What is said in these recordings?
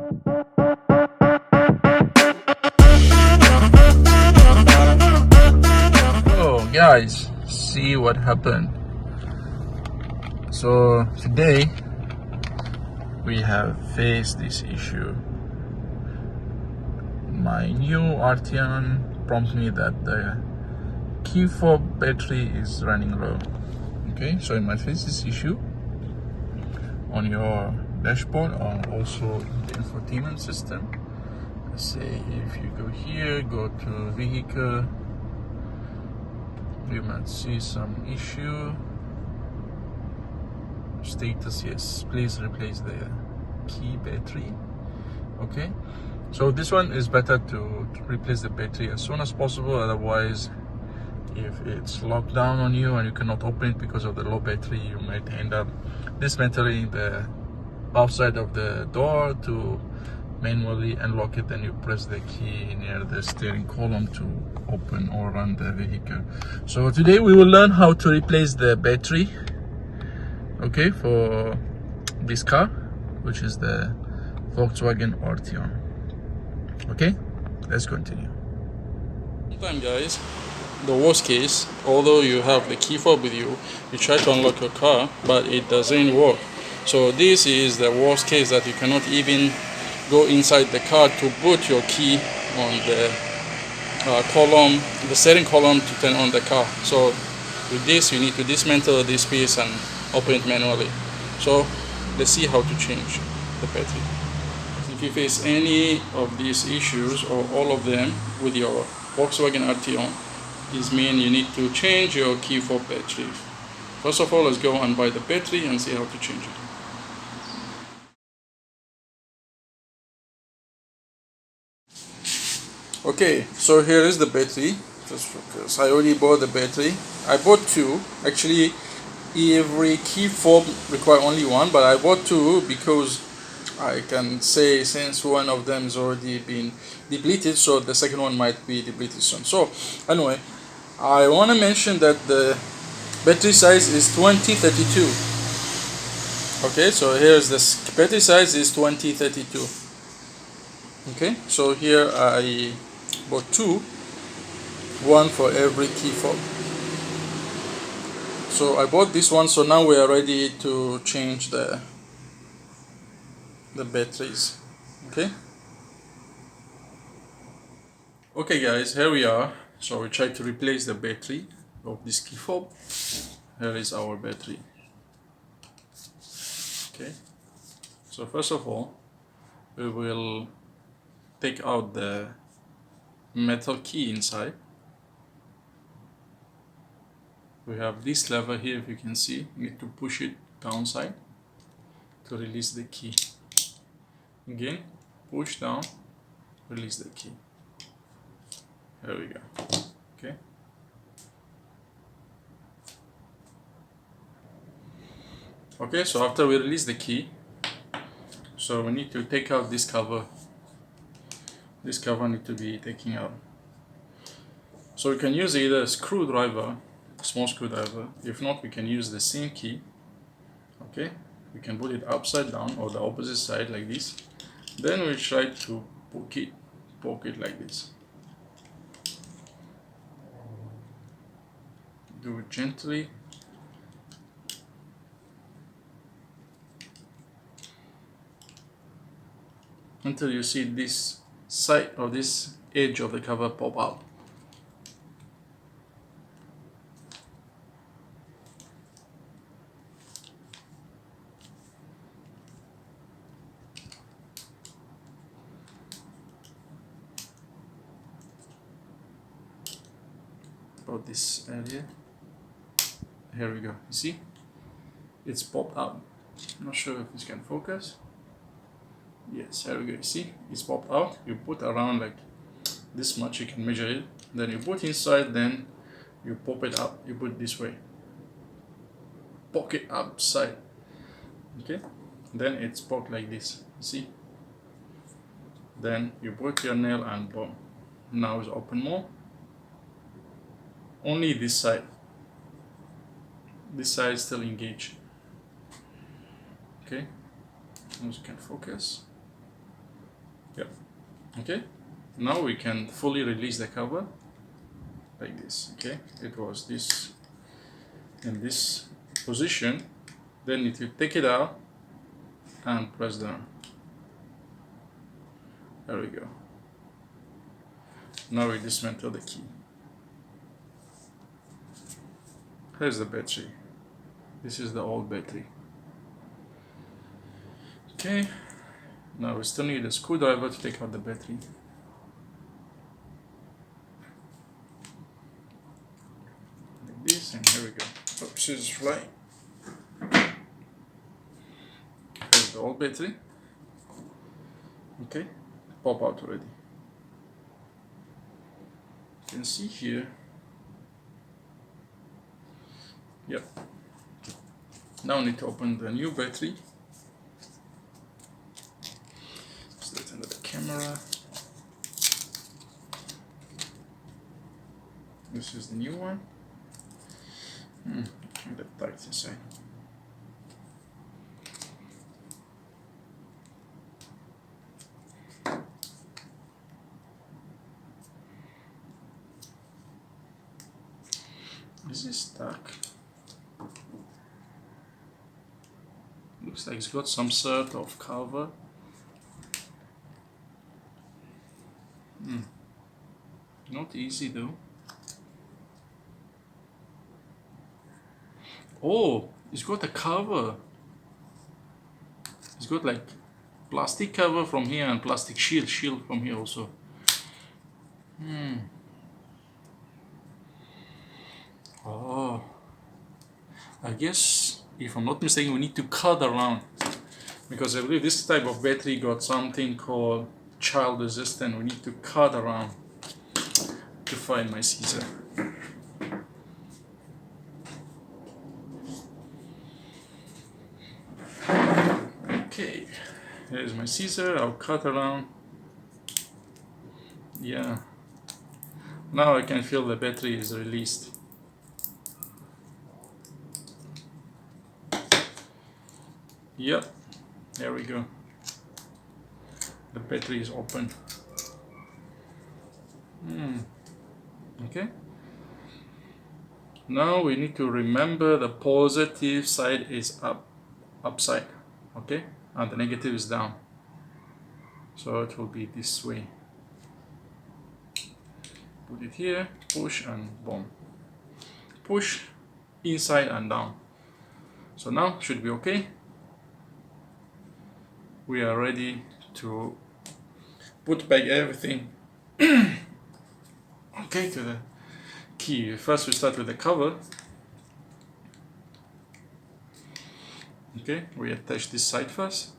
Oh guys, see what happened. So today we have faced this issue. My new Arteon prompts me that the key fob battery is running low. Okay, so you might face this issue on your dashboard or also in the infotainment system. Let's say if you go here, go to vehicle, you might see some issue. Status, yes, please replace the key battery. Okay, so this one is better to replace the battery as soon as possible, otherwise if it's locked down on you and you cannot open it because of the low battery, you might end up dismantling the outside of the door to manually unlock it, and you press the key near the steering column to open or run the vehicle. So today we will learn how to replace the battery, okay, for this car, which is the Volkswagen Arteon. Okay, let's continue. Sometimes guys, the worst case, although you have the key fob with you, you try to unlock your car but it doesn't work. So this is the worst case, that you cannot even go inside the car to put your key on the column, the steering column, to turn on the car. So with this you need to dismantle this piece and open it manually. So let's see how to change the battery. If you face any of these issues or all of them with your Volkswagen Arteon, this means you need to change your key fob battery. First of all, let's go and buy the battery and see how to change it. Okay, so here is the battery. Just focus. I already bought the battery. I bought two. Actually, every key fob require only one, but I bought two because I can say since one of them is already been depleted, so the second one might be depleted soon. So anyway, I want to mention that the battery size is 2032. Okay, so here's this battery size is 2032. Okay, so here I bought two, one for every key fob. So I bought this one, so now we are ready to change the batteries. Okay guys, here we are. So we try to replace the battery of this key fob. Here is our battery. Okay, so first of all we will take out the metal key inside. We have this lever here, if you can see. You need to push it downside to release the key. Again, push down, release the key. There we go. Okay. Okay, so after we release the key, so we need to take out this cover. This cover needs to be taken out. So we can use either a screwdriver, small screwdriver. If not, we can use the same key. Okay, we can put it upside down or the opposite side like this. Then we try to poke it like this. Do it gently. Until you see this side or this edge of the cover pop out. About this area. Here we go. You see? It's popped out. I'm not sure if this can focus. Yes, here we go. You see? It's popped out. You put around like this much, you can measure it. Then you put inside, then you pop it up. You put this way. Poke it upside. Okay? Then it's poked like this. See? Then you put your nail and boom. Now it's open more. Only this side. This side is still engaged. Okay, as you can focus. Yep. Okay. Now we can fully release the cover like this. Okay. It was this in this position. Then if you take it out and press down. There we go. Now we dismantle the key. Here's the battery. This is the old battery. Okay. Now we still need a screwdriver to take out the battery. Like this, and here we go. Oh, scissors fly. Here's the old battery. Okay, pop out already. You can see here. Yep. Now we need to open the new battery. Straight under the camera. This is the new one. A bit tight inside. Is this stuck? Looks like it's got some sort of cover. Not easy though. Oh, it's got a cover. It's got like plastic cover from here and plastic shield from here also. Oh, I guess if I'm not mistaken, we need to cut around, because I believe this type of battery got something called child resistant. We need to cut around to find my scissor. Okay, here's my scissor. I'll cut around. Yeah, now I can feel the battery is released. Yep, there we go. The battery is open. Okay. Now we need to remember the positive side is upside, okay, and the negative is down. So it will be this way. Put it here, push and boom. Push inside and down. So now should be okay. We are ready to put back everything okay to the key. First we start with the cover. Okay, we attach this side first.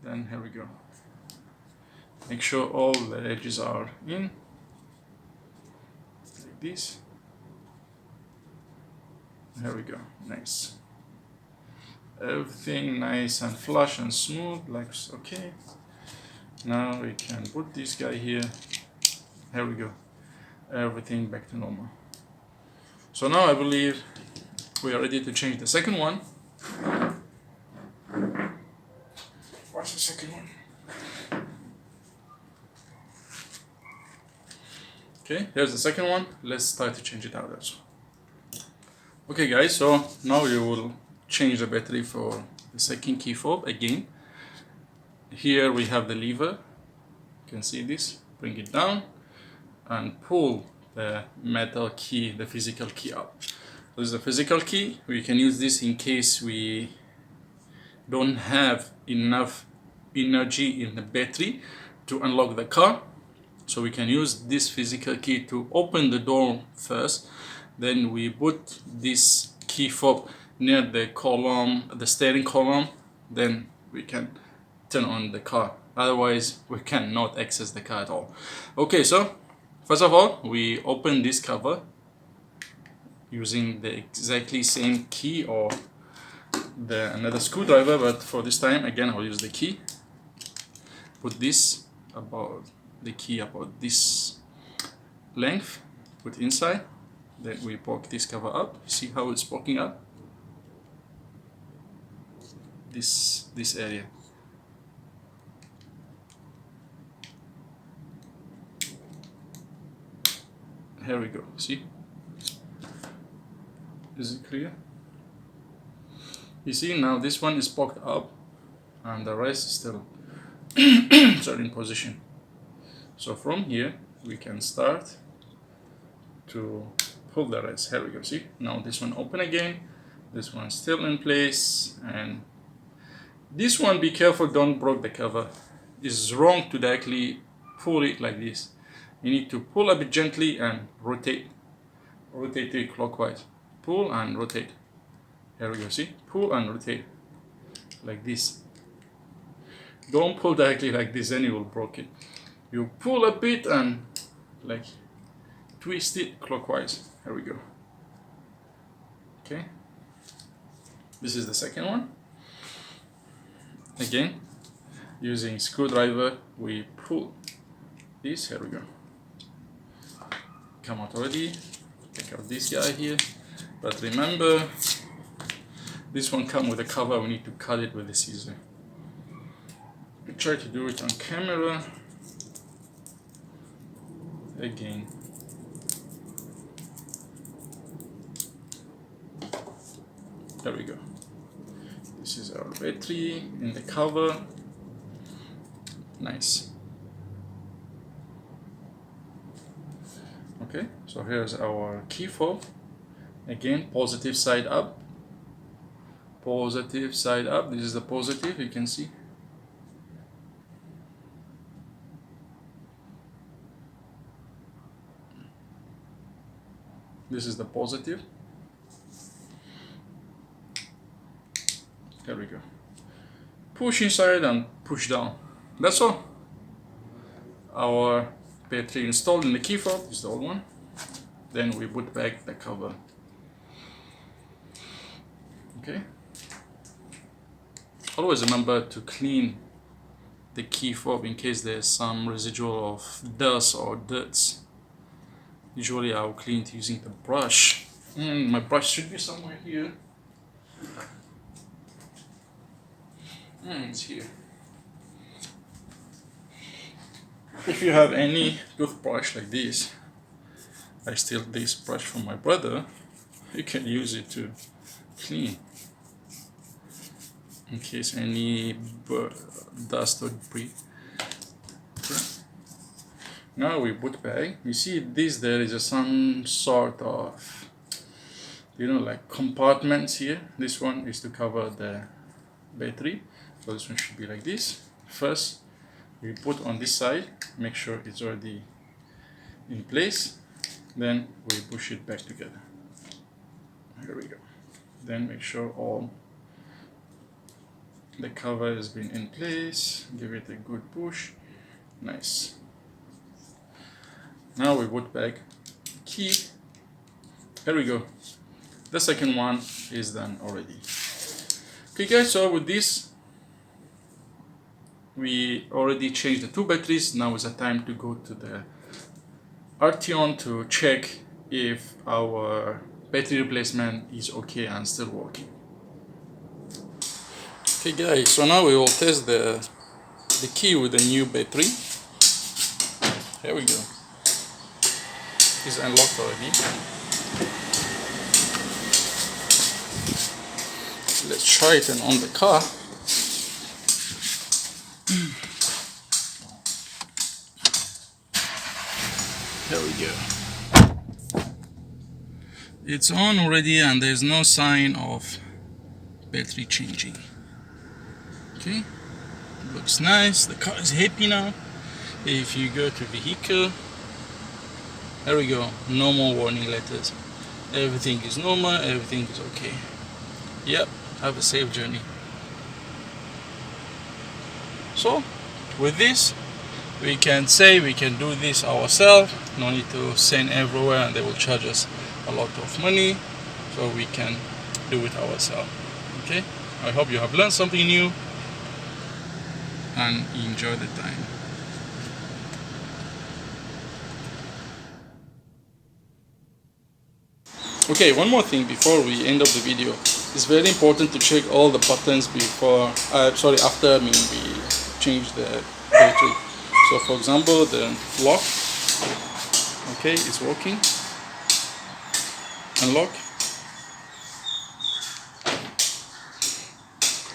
Then here we go. Make sure all the edges are in, like this. Here we go, nice. Everything nice and flush and smooth, like okay. Now we can put this guy here. Here we go. Everything back to normal. So now I believe we are ready to change the second one. What's the second one? Okay, here's the second one. Let's start to change it out also. Okay guys, so now we will change the battery for the second key fob again. Here we have the lever. You can see this. Bring it down and pull the metal key, the physical key up. This is the physical key. We can use this in case we don't have enough energy in the battery to unlock the car. So we can use this physical key to open the door first. Then we put this key fob near the column, the steering column. Then we can turn on the car. Otherwise, we cannot access the car at all. Okay, so first of all, we open this cover using the exactly same key or another screwdriver, but for this time, again, I'll use the key. Put this about the key about this length, put inside. Then we poke this cover up. See how it's poking up? This area. Here we go. See? Is it clear? You see now this one is poked up and the rest is still in position. So from here we can start to pull the rest. Here we go. See? Now this one open again. This one still in place, and this one, be careful, don't break the cover. It's wrong to directly pull it like this. You need to pull a bit gently and rotate it clockwise. Pull and rotate. Here we go. See? Pull and rotate like this. Don't pull directly like this, then you will break it. You pull a bit and like twist it clockwise. Here we go. Okay. This is the second one. Again, using screwdriver, we pull this. Here we go. Come out already. Take out this guy here. But remember, this one comes with a cover. We need to cut it with the scissor. We try to do it on camera. Again. There we go. This is our battery in the cover. Nice. Okay, so here's our key fob. Again, positive side up. Positive side up. This is the positive, you can see. This is the positive. There we go. Push inside and push down. That's all. Our battery installed in the key fob is the old one. Then we put back the cover. Okay. Always remember to clean the key fob in case there's some residual of dust or dirt. Usually I'll clean it using the brush. My brush should be somewhere here. It's here. If you have any toothbrush like this, I steal this brush from my brother, you can use it to clean in case any dust or debris. Now we put back. You see this, there is some sort of, like compartments here. This one is to cover the battery. So this one should be like this. First, we put on this side, make sure it's already in place. Then we push it back together. Here we go. Then make sure all the cover has been in place. Give it a good push. Nice. Now we put back key. Here we go. The second one is done already. Okay guys, so with this we already changed the two batteries. Now is the time to go to the Arteon to check if our battery replacement is okay and still working. Okay guys, so now we will test the key with the new battery. Here we go. It's unlocked already. Let's try it on the car. There we go. It's on already and there's no sign of battery changing. Okay, looks nice. The car is happy now. If you go to vehicle, there we go, no more warning letters. Everything is normal, everything is okay. Yep, have a safe journey. So, with this, we can say we can do this ourselves. No need to send everywhere and they will charge us a lot of money. So we can do it ourselves. Okay, I hope you have learned something new and enjoy the time. Okay, one more thing before we end up the video. It's very important to check all the buttons before, after we change the battery. So for example, the lock, okay, it's working. unlock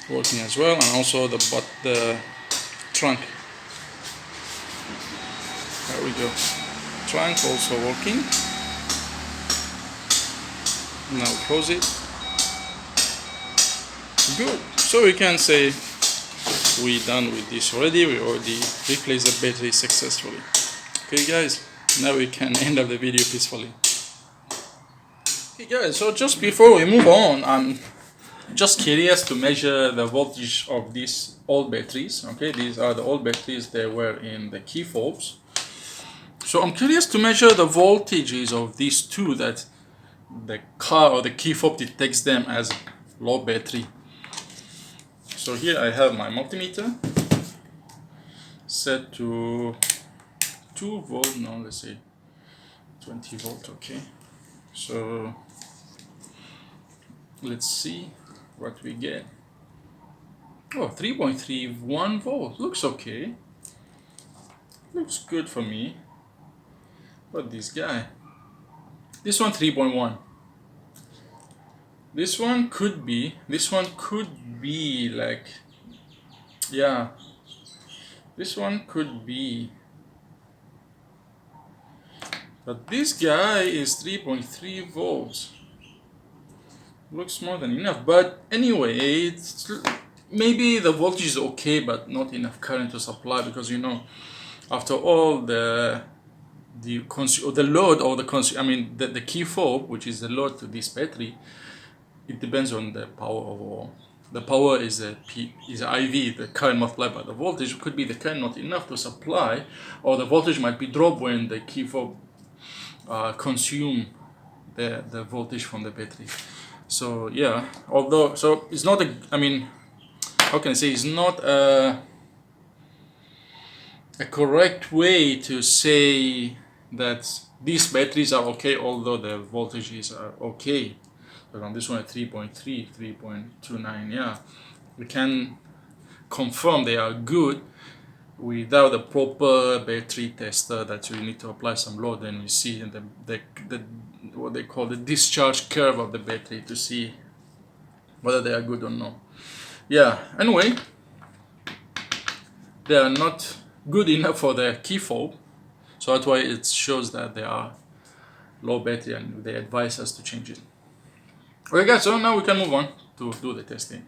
working as well, and also the trunk. There we go. Trunk also working. Now close it. Good. So we can say we're done with this already. We already replaced the battery successfully. Okay guys, now we can end up the video peacefully. Okay guys, so just before we move on, I'm just curious to measure the voltage of these old batteries. Okay, these are the old batteries, they were in the key fobs. So I'm curious to measure the voltages of these two that the car or the key fob detects them as low battery. So here I have my multimeter set to 2 volt, no, let's say 20 volt, okay. So let's see what we get. Oh, 3.31 volt, looks okay. Looks good for me. But this guy, this one 3.1. This one could be like, yeah, this one could be, but this guy is 3.3 volts. Looks more than enough, but anyway, it's maybe the voltage is okay, but not enough current to supply, because you know, after all, the load or the key fob, which is the load to this battery, it depends on the power of the power is a IV, the current multiplied by the voltage. Could be the current not enough to supply, or the voltage might be dropped when the key fob consume the voltage from the battery. So yeah, although, so it's not a, I mean, how can I say, it's not a correct way to say that these batteries are okay, although the voltages are okay. But on this one at 3.3, 3.29, yeah, we can confirm they are good without a proper battery tester that you need to apply some load, and we see in the what they call the discharge curve of the battery to see whether they are good or not. Yeah, anyway, they are not good enough for the key fob, so that's why it shows that they are low battery, and they advise us to change it. Okay guys, so now we can move on to do the testing.